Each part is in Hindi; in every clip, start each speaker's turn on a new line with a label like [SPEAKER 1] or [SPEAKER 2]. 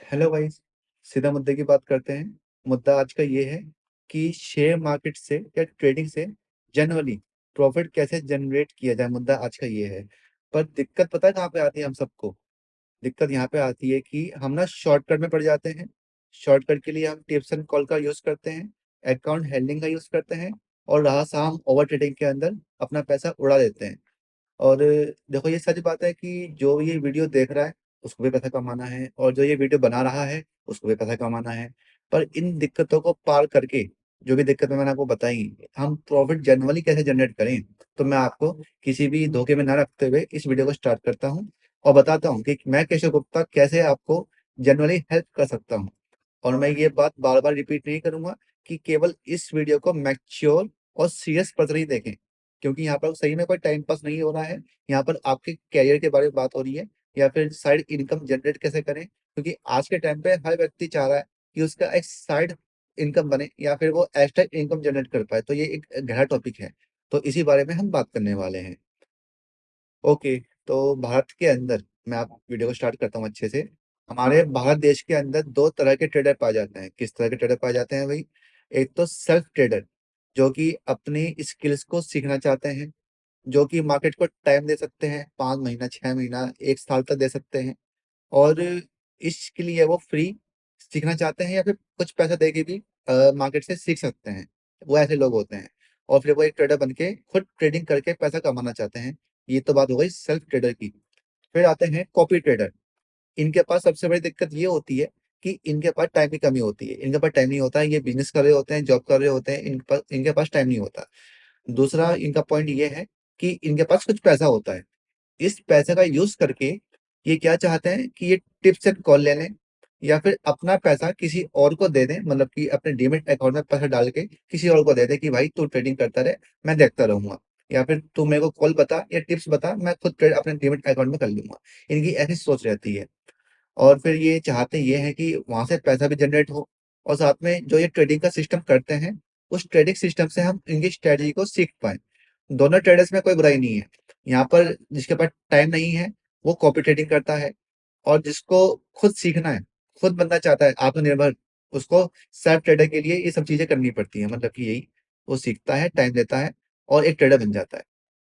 [SPEAKER 1] हेलो भाई। सीधा मुद्दे की बात करते हैं। मुद्दा आज का ये है कि शेयर मार्केट से या ट्रेडिंग से जनरली प्रॉफिट कैसे जनरेट किया जाए। मुद्दा आज का ये है। पर दिक्कत पता है कहाँ पे आती है हम सबको? दिक्कत यहाँ पे आती है कि हम ना शॉर्टकट में पड़ जाते हैं। शॉर्टकट के लिए हम टिप्स एंड कॉल का यूज करते हैं, अकाउंट हैंडलिंग का यूज करते हैं, और रहा सा हम ओवर ट्रेडिंग के अंदर अपना पैसा उड़ा देते हैं। और देखो, ये सच बात है कि जो ये वीडियो देख रहा है उसको भी पैसा कमाना है, और जो ये वीडियो बना रहा है उसको भी पैसा कमाना है। पर इन दिक्कतों को पार करके, जो भी दिक्कतें मैंने आपको बताई, हम प्रॉफिट जनरली कैसे जनरेट करें। तो मैं आपको किसी भी धोखे में ना रखते हुए इस वीडियो को स्टार्ट करता हूँ और बताता हूँ कि मैं केशव गुप्ता कैसे आपको जनरली हेल्प कर सकता हूँ। और मैं ये बात बार बार रिपीट नहीं करूंगा कि केवल इस वीडियो को मैच्योर और सीरियस पर्सन ही देखें, क्योंकि यहाँ पर सही में कोई टाइम पास नहीं हो रहा है। यहाँ पर आपके कैरियर के बारे में बात हो रही है, या फिर साइड इनकम जनरेट कैसे करें, क्योंकि आज के टाइम पे हर व्यक्ति चाह रहा है कि उसका एक साइड इनकम बने या फिर वो एक्स्ट्रा इनकम जनरेट कर पाए। तो ये एक गहरा टॉपिक है, तो इसी बारे में हम बात करने वाले हैं। ओके। तो भारत के अंदर, मैं आप वीडियो को स्टार्ट करता हूँ अच्छे से। हमारे भारत देश के अंदर दो तरह के ट्रेडर पाए जाते हैं। किस तरह के ट्रेडर पाए जाते हैं भाई? एक तो सेल्फ ट्रेडर, जो कि अपनी स्किल्स को सीखना चाहते हैं, जो कि मार्केट को टाइम दे सकते हैं, 5 महीना, 6 महीना, 1 साल तक दे सकते हैं। और इसके लिए वो फ्री सीखना चाहते हैं, या फिर कुछ पैसा दे के भी मार्केट से सीख सकते हैं। वो ऐसे लोग होते हैं। और फिर वो एक ट्रेडर बन के खुद ट्रेडिंग करके पैसा कमाना चाहते हैं। ये तो बात हो गई सेल्फ ट्रेडर की। फिर आते हैं कॉपी ट्रेडर। इनके पास सबसे बड़ी दिक्कत ये होती है कि इनके पास टाइम की कमी होती है। इनके पास टाइम नहीं होता है, ये बिजनेस कर रहे होते हैं, जॉब कर रहे होते हैं, इनके पास टाइम नहीं होता। दूसरा इनका पॉइंट ये है कि इनके पास कुछ पैसा होता है। इस पैसे का यूज करके ये क्या चाहते हैं कि ये टिप्स एंड कॉल ले लें, या फिर अपना पैसा किसी और को दे दें, मतलब कि अपने डीमेट अकाउंट में पैसा डाल के किसी और को दे दें कि भाई तू ट्रेडिंग करता रहे, मैं देखता रहूंगा। या फिर तू मेरे को कॉल बता या टिप्स बता, मैं खुद ट्रेड अपने डीमेट अकाउंट में कर लूंगा। इनकी ऐसी सोच रहती है। और फिर ये चाहते ये हैं कि वहां से पैसा भी जनरेट हो, और साथ में जो ये ट्रेडिंग का सिस्टम करते हैं, उस ट्रेडिंग सिस्टम से हम इनकी स्ट्रेटजी को सीख पाए। दोनों ट्रेडर्स में कोई बुराई नहीं है। यहाँ पर जिसके पास टाइम नहीं है वो कॉपी ट्रेडिंग करता है, और जिसको खुद सीखना है, खुद बनना चाहता है आत्मनिर्भर, उसको सेल्फ ट्रेडर के लिए ये सब चीजें करनी पड़ती है। मतलब कि यही, वो सीखता है, टाइम देता है, और एक ट्रेडर बन जाता है।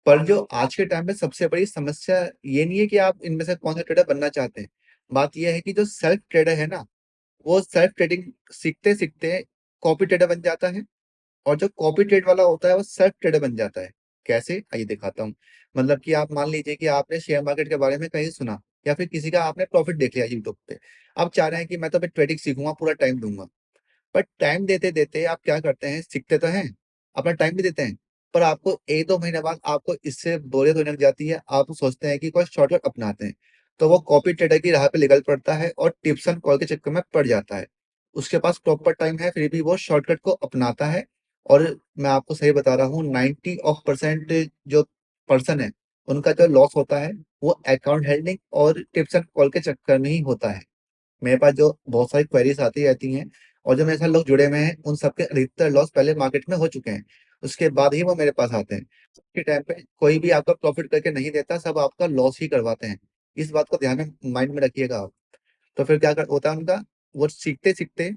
[SPEAKER 1] पर जो आज के टाइम में सबसे बड़ी समस्या ये नहीं है कि आप इनमें से कौन सा ट्रेडर बनना चाहते हैं। बात यह है कि जो सेल्फ ट्रेडर है ना, वो सेल्फ ट्रेडिंग सीखते सीखते कॉपी ट्रेडर बन जाता है, और जो कॉपी ट्रेड वाला होता है वो सेल्फ ट्रेडर बन जाता है। कैसे, आइए दिखाता हूँ। मतलब कि आप मान लीजिए कि आपने शेयर मार्केट के बारे में कहीं सुना, या फिर किसी का आपने प्रॉफिट देख लिया यूट्यूब पे। आप चाह रहे हैं कि मैं तो अभी ट्रेडिंग सीखूंगा, पूरा टाइम दूंगा। पर टाइम देते देते आप क्या करते हैं, सीखते तो हैं, अपना टाइम भी देते हैं, पर आपको 1-2 महीने बाद आपको इससे बोरियत होने लग जाती है। आप सोचते हैं कि कोई शॉर्टकट अपनाते हैं, तो वो कॉपी ट्रेडर की राह पे निकल पड़ता है और टिप्स एंड कॉल के चक्कर में पड़ जाता है। उसके पास प्रॉपर टाइम है, फिर भी वो शॉर्टकट को अपनाता है। और मैं आपको सही बता रहा हूँ, 90% जो पर्सन है, उनका जो लॉस होता है वो अकाउंट हेल्डिंग और टिप्स एंड कॉल के चक्कर में ही होता है। मेरे पास जो बहुत सारी क्वेरीज आती रहती हैं, और जो मेरे साथ लोग जुड़े हुए हैं, उन सबके अधिकतर लॉस पहले मार्केट में हो चुके हैं। उसके बाद ही वो मेरे पास आते हैं। के टाइम पे कोई भी आपका प्रॉफिट करके नहीं देता, सब आपका लॉस ही करवाते हैं। इस बात को ध्यान में माइंड में रखिएगा आप। तो फिर क्या होता है उनका, वो सीखते सीखते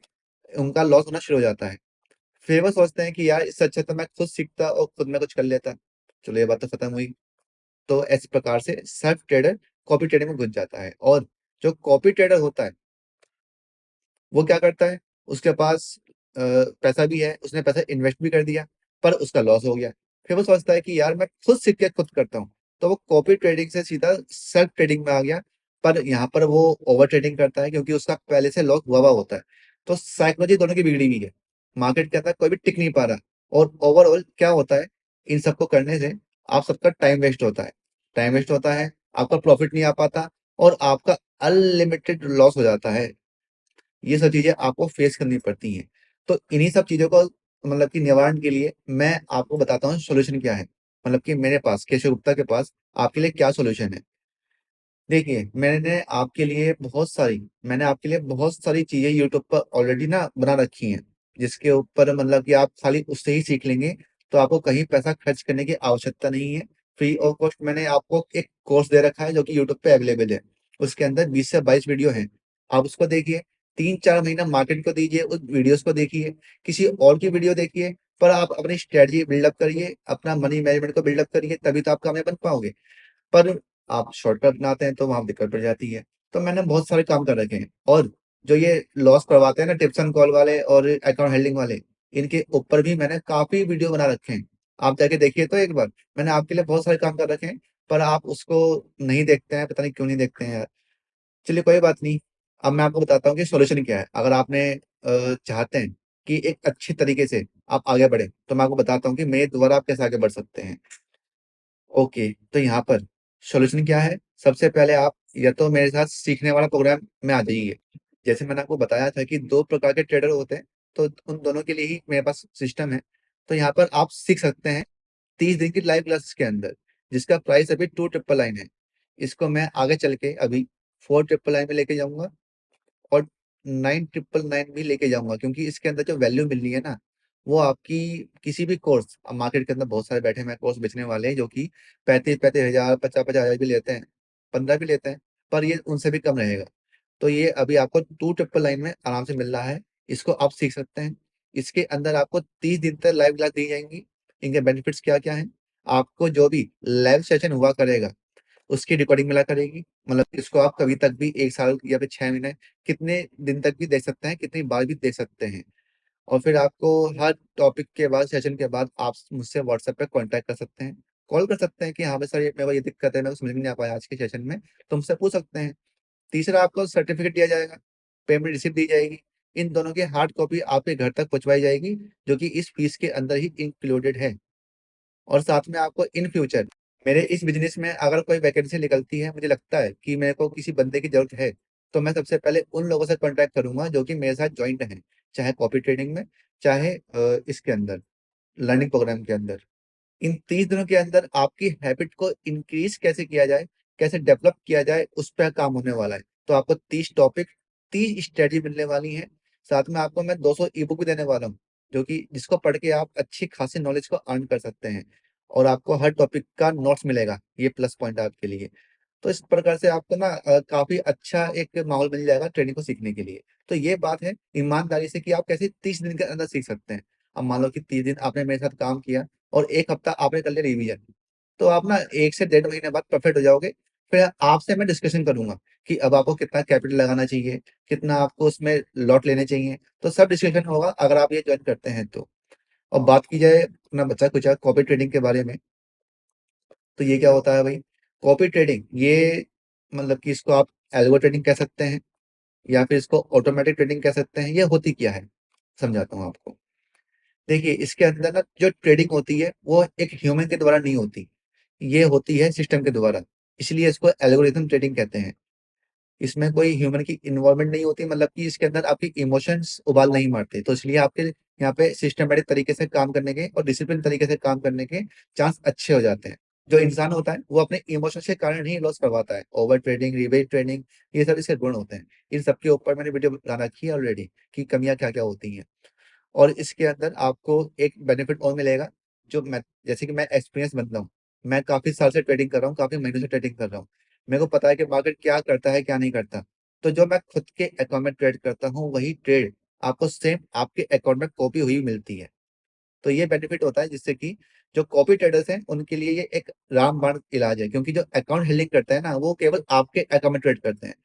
[SPEAKER 1] उनका लॉस होना शुरू हो जाता है। फिर वो सोचते हैं कि यार इससे अच्छा तो मैं खुद सीखता और खुद में कुछ कर लेता। चलो, ये बात तो खत्म हुई। तो इस प्रकार से सेल्फ ट्रेडर कॉपी ट्रेडिंग में घुस जाता है। और जो कॉपी ट्रेडर होता है वो क्या करता है, उसके पास पैसा भी है, उसने पैसा इन्वेस्ट भी कर दिया, पर उसका लॉस हो गया। फिर वो सोचता है कि यार मैं खुद सीख के खुद करता हूँ। तो वो कॉपी ट्रेडिंग से सीधा सेल्फ ट्रेडिंग में आ गया। पर यहाँ पर वो ओवर ट्रेडिंग करता है, क्योंकि उसका पहले से लॉस हुआ हुआ होता है। तो साइकोलॉजी दोनों की बिगड़ी हुई है। मार्केट के अंदर कोई भी टिक नहीं पा रहा। और ओवरऑल क्या होता है, इन सबको करने से आप सबका टाइम वेस्ट होता है। टाइम वेस्ट होता है, आपका प्रॉफिट नहीं आ पाता, और आपका अनलिमिटेड लॉस हो जाता है। ये सब चीजें आपको फेस करनी पड़ती हैं। तो इन्हीं सब चीजों को, मतलब कि निवारण के लिए मैं आपको बताता हूँ सोल्यूशन क्या है। मतलब कि मेरे पास, केशव गुप्ता के पास आपके लिए क्या सोल्यूशन है। देखिए, मैंने आपके लिए बहुत सारी चीजें यूट्यूब पर ऑलरेडी ना बना रखी हैं, जिसके ऊपर मतलब कि आप खाली उससे ही सीख लेंगे। तो आपको कहीं पैसा खर्च करने की आवश्यकता नहीं है। फ्री ऑफ कॉस्ट मैंने आपको एक कोर्स दे रखा है, जो कि यूट्यूब पे अवेलेबल है। उसके अंदर 20 से 22 वीडियो है। आप उसको देखिए। 3-4 महीना मार्केट को दीजिए, उस वीडियोज़ को देखिए, किसी और की वीडियो देखिए, पर आप अपनी स्ट्रैटेजी बिल्डअप करिए, अपना मनी मैनेजमेंट को बिल्डअप करिए, तभी तो आप कामयाब बन पाओगे। पर आप शॉर्टकट अपनाते हैं तो वहाँ दिक्कत पड़ जाती है। तो मैंने बहुत सारे काम कर रखे हैं, और जो ये लॉस करवाते हैं ना टिप्स एंड कॉल वाले और अकाउंट हेल्डिंग वाले, इनके ऊपर भी मैंने काफ़ी वीडियो बना रखे हैं। आप जाके देखिए तो एक बार, मैंने आपके लिए बहुत सारे काम कर रखे हैं, पर आप उसको नहीं देखते हैं, पता नहीं क्यों नहीं देखते हैं यार। चलिए कोई बात नहीं, अब मैं आपको बताता हूँ कि सॉल्यूशन क्या है। अगर आपने चाहते हैं कि एक अच्छी तरीके से आप आगे बढ़ें, तो मैं आपको बताता हूँ कि मेरे द्वारा आप कैसे आगे बढ़ सकते हैं। ओके, तो यहाँ पर सॉल्यूशन क्या है? सबसे पहले आप या तो मेरे साथ सीखने वाला प्रोग्राम में आ जाइए। जैसे मैंने आपको बताया था कि 2 प्रकार के ट्रेडर होते हैं, तो उन दोनों के लिए ही मेरे पास सिस्टम है। तो यहाँ पर आप सीख सकते हैं 30 दिन की लाइव क्लासेस के अंदर, जिसका प्राइस अभी 2,999 है। इसको मैं आगे चल के अभी 4,999 में लेके जाऊँगा, और 9,999 भी लेके जाऊँगा, क्योंकि इसके अंदर जो वैल्यू मिल रही है ना, वो आपकी किसी भी कोर्स, अब मार्केट के अंदर बहुत सारे बैठे हुए हैं कोर्स बेचने वाले जो कि 35-35 हज़ार, 50-50 हज़ार भी लेते हैं, 15 भी लेते हैं, पर ये उनसे भी कम रहेगा। तो ये अभी आपको 2,999 में आराम से मिल रहा है, इसको आप सीख सकते हैं। इसके अंदर आपको 30 दिन तक लाइव क्लास दी जाएँगी। इनके बेनिफिट्स क्या-क्या हैं? आपको जो भी लाइव सेशन हुआ करेगा, उसकी रिकॉर्डिंग मिला करेगी। मतलब इसको आप कभी तक भी 1 साल या फिर 6 महीने, कितने दिन तक भी देख सकते हैं, कितनी बार भी देख सकते हैं। और फिर आपको हर टॉपिक के बाद, सेशन के बाद आप मुझसे व्हाट्सएप पे कॉन्टैक्ट कर सकते हैं। कॉल कर सकते हैं कि हाँ भाई सर, ये मेरे को ये दिक्कत है, मेरे को समझ में नहीं आ पाया आज के सेशन में, तो मुझसे पूछ सकते हैं। तीसरा, आपको सर्टिफ़िकेट दिया जाएगा, पेमेंट रिसीप्ट दी जाएगी। इन दोनों की हार्ड कॉपी आपके घर तक पहुँचवाई जाएगी, जो कि इस फीस के अंदर ही इंक्लूडेड है। और साथ में आपको इन फ्यूचर मेरे इस बिज़नेस में अगर कोई वैकेंसी निकलती है, मुझे लगता है कि मेरे को किसी बंदे की ज़रूरत है, तो मैं सबसे पहले उन लोगों से कॉन्टैक्ट करूँगा जो कि मेरे साथ जॉइंट हैं, चाहे कॉपी ट्रेडिंग में, चाहे इसके अंदर, लर्निंग प्रोग्राम के अंदर। इन 30 दिनों के अंदर आपकी हैबिट को इंक्रीज़ कैसे किया जाए, कैसे डेवलप किया जाए, उस पे काम होने वाला है। तो आपको 30 टॉपिक, 30 स्ट्रैटेजी मिलने वाली हैं। साथ में आपको मैं 200 ई-बुक भी देने वाला हूँ, जो कि जिसको पढ़ के आप अच्छी खासी नॉलेज को अर्न कर सकते हैं, और आपको हर टॉपिक का नोट्स मिलेगा, ये प्लस पॉइंट है आपके लिए। तो इस प्रकार से आपको ना काफ़ी अच्छा एक माहौल मिल जाएगा ट्रेडिंग को सीखने के लिए। तो ये बात है ईमानदारी से कि आप कैसे 30 दिन के अंदर सीख सकते हैं। अब मान लो कि 30 दिन आपने मेरे साथ काम किया और 1 हफ्ता आपने कर लिया रिवीजन, तो आप ना 1 से डेढ़ महीने बाद परफेक्ट हो जाओगे। फिर आपसे मैं डिस्कशन करूँगा कि अब आपको कितना कैपिटल लगाना चाहिए, कितना आपको उसमें लॉट लेने चाहिए, तो सब डिस्कशन होगा अगर आप ये जॉइन करते हैं तो। और बात की जाए अपना बचा-खुचा कॉपी ट्रेडिंग के बारे में, तो ये क्या होता है भाई? कॉपी ट्रेडिंग ये, मतलब कि इसको आप एल्गो ट्रेडिंग कह सकते हैं, या फिर इसको ऑटोमेटिक ट्रेडिंग कह सकते हैं। ये होती क्या है? समझाता हूँ आपको। देखिए, इसके अंदर ना जो ट्रेडिंग होती है, वो एक ह्यूमन के द्वारा नहीं होती, ये होती है सिस्टम के द्वारा। इसलिए इसको एल्गोरिथम ट्रेडिंग कहते हैं। इसमें कोई ह्यूमन की इन्वॉल्वमेंट नहीं होती, मतलब कि इसके अंदर आपकी इमोशंस उबाल नहीं मारते। तो इसलिए आपके यहाँ पे सिस्टमैटिक तरीके से काम करने के और डिसिप्लिन तरीके से काम करने के चांस अच्छे हो जाते हैं। जो इंसान होता है, वो अपने इमोशंस के कारण ही लॉस करवाता है। ओवर ट्रेडिंग, रिवेज ट्रेडिंग, ये सब इसके गुण होते हैं। इन सब के ऊपर मैंने वीडियो बना रखी है ऑलरेडी कि कमियाँ क्या-क्या होती हैं। और इसके अंदर आपको एक बेनिफिट और मिलेगा, जो मैं, जैसे कि मैं एक्सपीरियंस बंदा हूँ। मैं काफ़ी साल से ट्रेडिंग कर रहा हूँ, काफ़ी महीनों से ट्रेडिंग कर रहा हूँ। मेरे को पता है कि मार्केट क्या करता है, क्या नहीं करता। तो जो मैं खुद के अकाउंट में ट्रेड करता हूँ, वही ट्रेड आपको सेम आपके अकाउंट में कॉपी हुई मिलती है। तो ये बेनिफिट होता है, जिससे कि जो कॉपी ट्रेडर्स हैं, उनके लिए ये एक रामबाण इलाज है, क्योंकि जो अकाउंट होल्डिंग करते हैं ना, वो केवल आपके अकाउंट में ट्रेड करते हैं।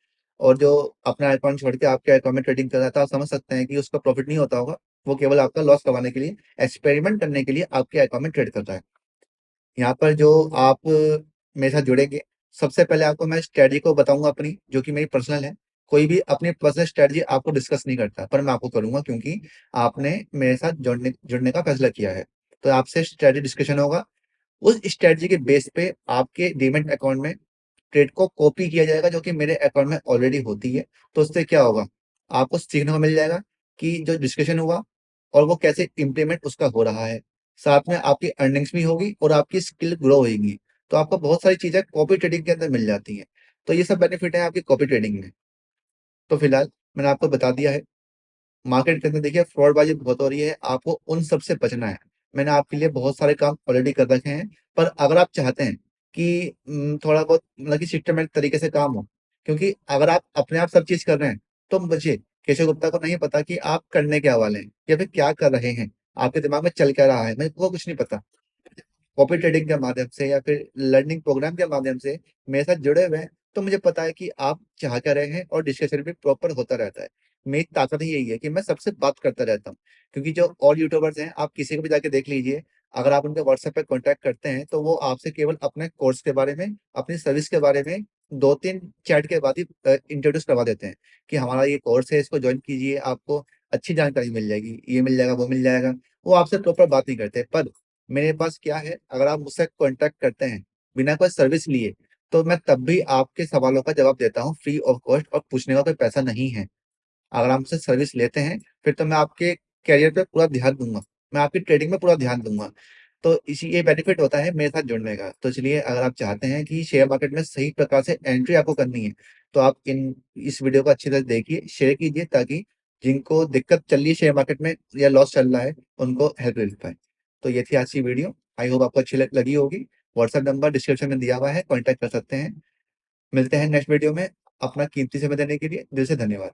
[SPEAKER 1] और जो अपना अकाउंट छोड़ के आपके अकाउंट में ट्रेडिंग कर रहा था, आप समझ सकते हैं कि उसका प्रॉफिट नहीं होता होगा। वो केवल आपका लॉस करवाने के लिए, एक्सपेरिमेंट करने के लिए आपके अकाउंट में ट्रेड कर रहा है। यहाँ पर जो आप मेरे साथ जुड़ेंगे, सबसे पहले आपको मैं स्ट्रेटजी को बताऊँगा अपनी, जो कि मेरी पर्सनल है। कोई भी अपनी पर्सनल स्ट्रेटजी आपको डिस्कस नहीं करता, पर मैं आपको करूँगा, क्योंकि आपने मेरे साथ जुड़ने जुड़ने का फैसला किया है। तो आपसे स्ट्रेटजी डिस्कशन होगा। उस स्ट्रेटजी के बेस पे आपके डीमैट अकाउंट में ट्रेड को कॉपी किया जाएगा, जो कि मेरे अकाउंट में ऑलरेडी होती है। तो उससे क्या होगा? आपको सीखने को मिल जाएगा कि जो डिस्कशन हुआ और वो कैसे इम्प्लीमेंट उसका हो रहा है। साथ में आपकी अर्निंग्स भी होगी और आपकी स्किल ग्रो होएगी। तो आपको बहुत सारी चीज़ें कॉपी ट्रेडिंग के अंदर मिल जाती हैं। तो ये सब बेनिफिट है आपकी कॉपी ट्रेडिंग में। तो फिलहाल मैंने आपको बता दिया है। मार्केट के अंदर देखिए फ्रॉडबाज़ी बहुत हो रही है, आपको उन सब से बचना है। मैंने आपके लिए बहुत सारे काम ऑलरेडी कर रखे हैं, पर अगर आप चाहते हैं कि थोड़ा बहुत मतलब कि सिस्टमैटिक तरीके से काम हो, क्योंकि अगर आप अपने आप सब चीज़ कर रहे हैं, तो बचिए, केशव गुप्ता को नहीं पता कि आप करने क्या वाले हैं या फिर क्या कर रहे हैं, आपके दिमाग में चल क्या रहा है, मेरे को कुछ नहीं पता। कॉपी ट्रेडिंग के माध्यम से या फिर लर्निंग प्रोग्राम के माध्यम से मेरे साथ जुड़े हुए हैं, तो मुझे पता है कि आप चाह क्या रहे हैं, और डिस्कशन भी प्रॉपर होता रहता है। मेरी ताकत ही यही है कि मैं सबसे बात करता रहता हूँ, क्योंकि जो और यूट्यूबर्स हैं, आप किसी को भी जाके देख लीजिए, अगर आप उनके व्हाट्सएप पे कॉन्टैक्ट करते हैं तो वो आपसे केवल अपने कोर्स के बारे में, अपनी सर्विस के बारे में 2-3 चैट के बाद ही इंट्रोड्यूस करवा देते हैं कि हमारा ये कोर्स है, इसको ज्वाइन कीजिए, आपको अच्छी जानकारी मिल जाएगी, ये मिल जाएगा, वो मिल जाएगा। वो आपसे प्रॉपर बात नहीं करते। पर मेरे पास क्या है, अगर आप मुझसे कांटेक्ट करते हैं बिना कोई सर्विस लिए, तो मैं तब भी आपके सवालों का जवाब देता हूँ फ्री ऑफ कॉस्ट, और पूछने का कोई पैसा नहीं है। अगर आप मुझसे सर्विस लेते हैं, फिर तो मैं आपके करियर पे पूरा ध्यान दूंगा, मैं आपकी ट्रेडिंग में पूरा ध्यान दूंगा। तो इसी ये बेनिफिट होता है मेरे साथ जुड़ने का। तो चलिए, अगर आप चाहते हैं कि शेयर मार्केट में सही प्रकार से एंट्री आपको करनी है, तो आप इन इस वीडियो को अच्छी तरह देखिए, शेयर कीजिए, ताकि जिनको दिक्कत चल रही है शेयर मार्केट में या लॉस चल रहा है, उनको हेल्प मिल पाए। तो ये थी आज की वीडियो। आई होप आपको अच्छी लगी होगी। व्हाट्सएप नंबर डिस्क्रिप्शन में दिया हुआ है, कॉन्टैक्ट कर सकते हैं। मिलते हैं नेक्स्ट वीडियो में। अपना कीमती समय देने के लिए दिल से धन्यवाद।